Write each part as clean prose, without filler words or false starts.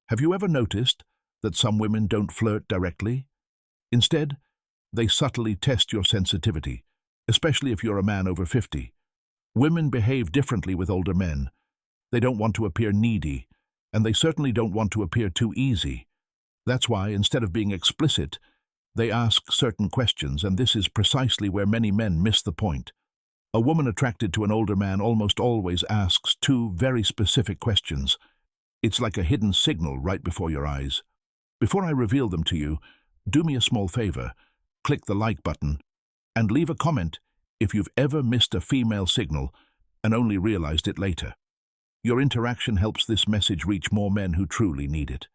Have you ever noticed that some women don't flirt directly? Instead, they subtly test your sensitivity, especially if you're a man over 50. Women behave differently with older men. They don't want to appear needy, and they certainly don't want to appear too easy. That's why, instead of being explicit, they ask certain questions, and this is precisely where many men miss the point. A woman attracted to an older man almost always asks two very specific questions. It's like a hidden signal right before your eyes. Before I reveal them to you, do me a small favor. Click the like button and leave a comment if you've ever missed a female signal and only realized it later. Your interaction helps this message reach more men who truly need it.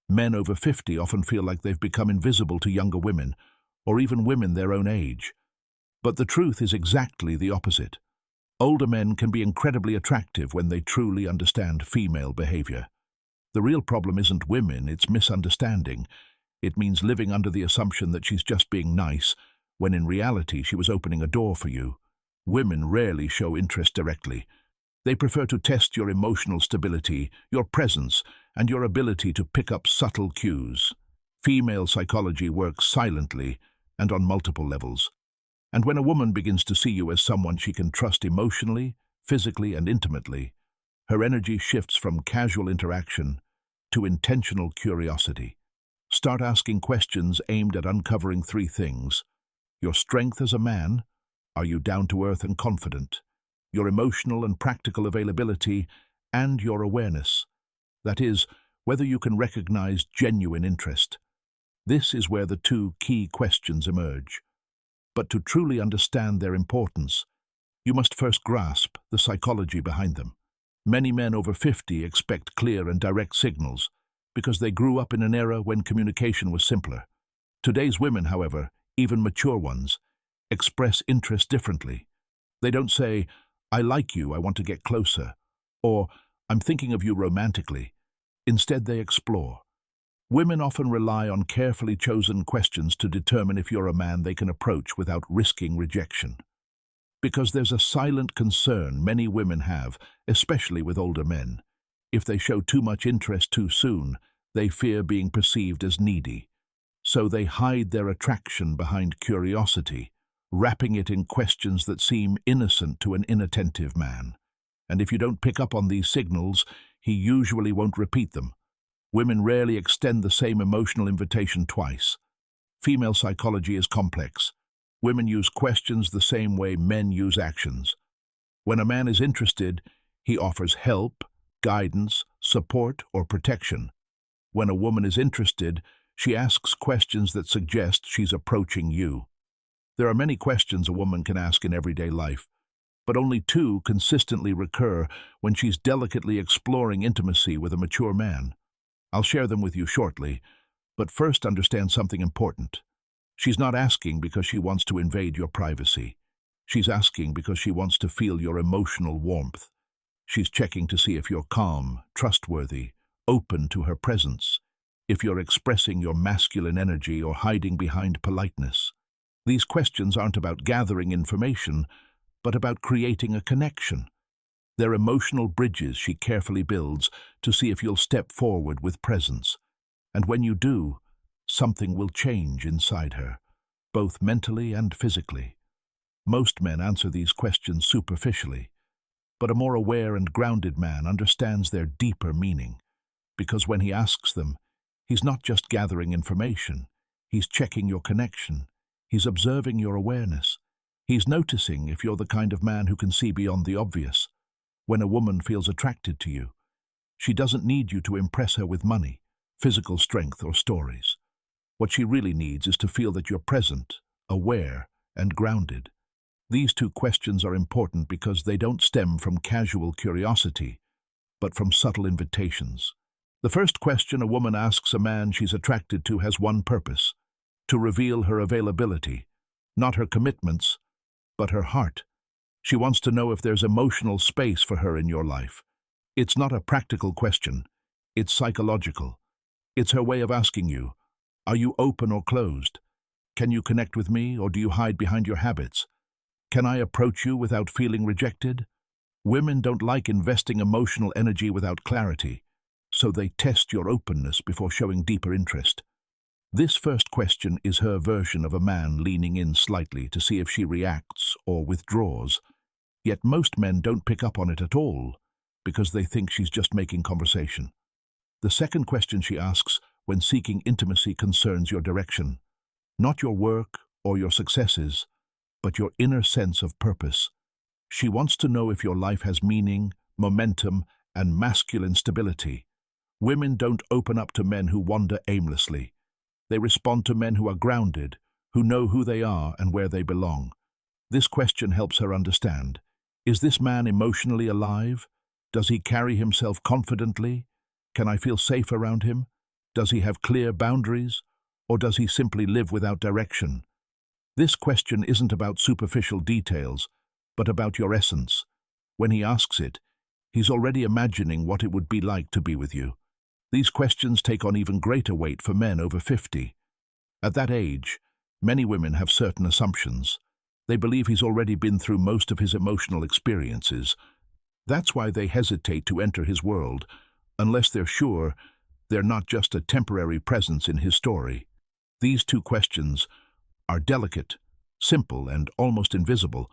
Men over 50 often feel like they've become invisible to younger women, or even women their own age. But the truth is exactly the opposite. Older men can be incredibly attractive when they truly understand female behavior. The real problem isn't women, it's misunderstanding. It means living under the assumption that she's just being nice, when in reality she was opening a door for you. Women rarely show interest directly. They prefer to test your emotional stability, your presence, and your ability to pick up subtle cues. Female psychology works silently and on multiple levels. And when a woman begins to see you as someone she can trust emotionally, physically, and intimately, her energy shifts from casual interaction to intentional curiosity. Start asking questions aimed at uncovering three things: your strength as a man, are you down to earth and confident? Your emotional and practical availability, and your awareness. That is, whether you can recognize genuine interest. This is where the two key questions emerge. But to truly understand their importance, you must first grasp the psychology behind them. Many men over 50 expect clear and direct signals because they grew up in an era when communication was simpler. Today's women, however, even mature ones, express interest differently. They don't say, "I like you, I want to get closer," or "I'm thinking of you romantically." Instead, they explore. Women often rely on carefully chosen questions to determine if you're a man they can approach without risking rejection. Because there's a silent concern many women have, especially with older men. If they show too much interest too soon, they fear being perceived as needy. So they hide their attraction behind curiosity, wrapping it in questions that seem innocent to an inattentive man. And if you don't pick up on these signals, he usually won't repeat them. Women rarely extend the same emotional invitation twice. Female psychology is complex. Women use questions the same way men use actions. When a man is interested, he offers help, guidance, support, or protection. When a woman is interested, she asks questions that suggest she's approaching you. There are many questions a woman can ask in everyday life, but only two consistently recur when she's delicately exploring intimacy with a mature man. I'll share them with you shortly, but first understand something important. She's not asking because she wants to invade your privacy. She's asking because she wants to feel your emotional warmth. She's checking to see if you're calm, trustworthy, open to her presence, if you're expressing your masculine energy or hiding behind politeness. These questions aren't about gathering information, but about creating a connection. They're emotional bridges she carefully builds to see if you'll step forward with presence. And when you do, something will change inside her, both mentally and physically. Most men answer these questions superficially, but a more aware and grounded man understands their deeper meaning, because when he asks them, he's not just gathering information, he's checking your connection, he's observing your awareness, he's noticing if you're the kind of man who can see beyond the obvious. When a woman feels attracted to you, she doesn't need you to impress her with money, physical strength, or stories. What she really needs is to feel that you're present, aware, and grounded. These two questions are important because they don't stem from casual curiosity, but from subtle invitations. The first question a woman asks a man she's attracted to has one purpose: to reveal her availability, not her commitments, but her heart. She wants to know if there's emotional space for her in your life. It's not a practical question, it's psychological. It's her way of asking you, are you open or closed? Can you connect with me, or do you hide behind your habits? Can I approach you without feeling rejected? Women don't like investing emotional energy without clarity, so they test your openness before showing deeper interest. This first question is her version of a man leaning in slightly to see if she reacts or withdraws. Yet most men don't pick up on it at all, because they think she's just making conversation. The second question she asks when seeking intimacy concerns your direction, not your work or your successes, but your inner sense of purpose. She wants to know if your life has meaning, momentum, and masculine stability. Women don't open up to men who wander aimlessly. They respond to men who are grounded, who know who they are and where they belong. This question helps her understand. Is this man emotionally alive? Does he carry himself confidently? Can I feel safe around him? Does he have clear boundaries? Or does he simply live without direction? This question isn't about superficial details, but about your essence. When he asks it, he's already imagining what it would be like to be with you. These questions take on even greater weight for men over 50. At that age, many women have certain assumptions. They believe he's already been through most of his emotional experiences. That's why they hesitate to enter his world, unless they're sure they're not just a temporary presence in his story. These two questions are delicate, simple, and almost invisible,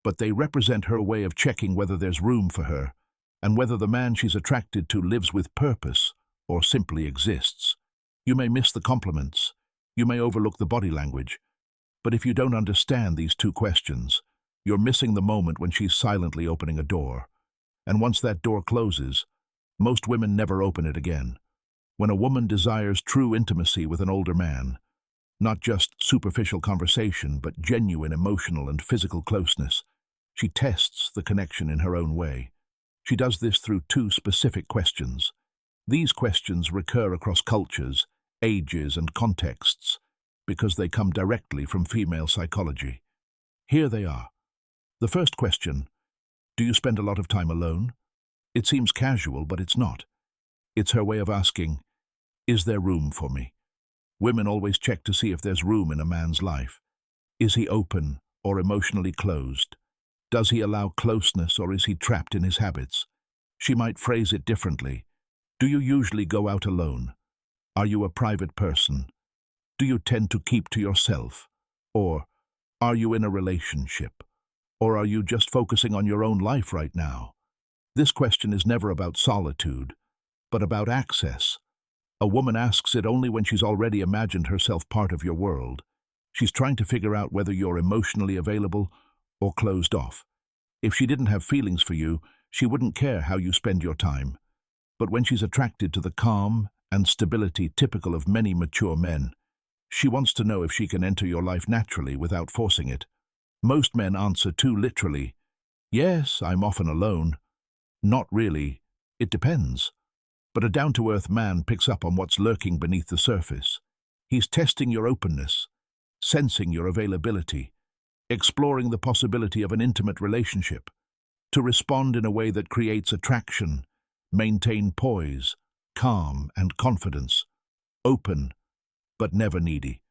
but they represent her way of checking whether there's room for her, and whether the man she's attracted to lives with purpose or simply exists. You may miss the compliments, you may overlook the body language, but if you don't understand these two questions, you're missing the moment when she's silently opening a door. And once that door closes, most women never open it again. When a woman desires true intimacy with an older man, not just superficial conversation, but genuine emotional and physical closeness, she tests the connection in her own way. She does this through two specific questions. These questions recur across cultures, ages, and contexts because they come directly from female psychology. Here they are. The first question: do you spend a lot of time alone? It seems casual, but it's not. It's her way of asking, is there room for me? Women always check to see if there's room in a man's life. Is he open or emotionally closed? Does he allow closeness, or is he trapped in his habits? She might phrase it differently. Do you usually go out alone? Are you a private person? Do you tend to keep to yourself? Or are you in a relationship? Or are you just focusing on your own life right now? This question is never about solitude, but about access. A woman asks it only when she's already imagined herself part of your world. She's trying to figure out whether you're emotionally available or closed off. If she didn't have feelings for you, she wouldn't care how you spend your time. But when she's attracted to the calm and stability typical of many mature men, she wants to know if she can enter your life naturally without forcing it. Most men answer too literally, yes, I'm often alone. Not really, it depends. But a down-to-earth man picks up on what's lurking beneath the surface. He's testing your openness, sensing your availability, exploring the possibility of an intimate relationship. To respond in a way that creates attraction, maintain poise, calm, and confidence. Open, but never needy.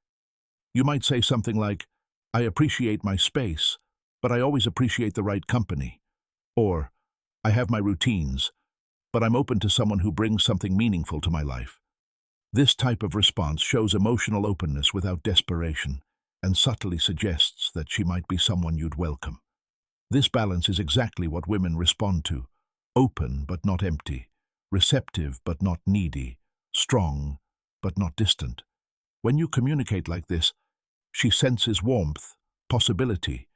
You might say something like, I appreciate my space, but I always appreciate the right company. Or, I have my routines, but I'm open to someone who brings something meaningful to my life. This type of response shows emotional openness without desperation, and subtly suggests that she might be someone you'd welcome. This balance is exactly what women respond to: open but not empty, receptive but not needy, strong but not distant. When you communicate like this, she senses warmth, possibility,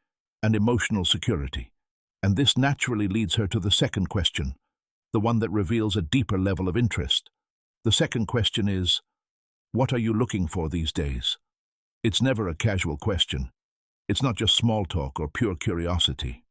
and emotional security. And this naturally leads her to the second question, the one that reveals a deeper level of interest. The second question is, what are you looking for these days? It's never a casual question. It's not just small talk or pure curiosity.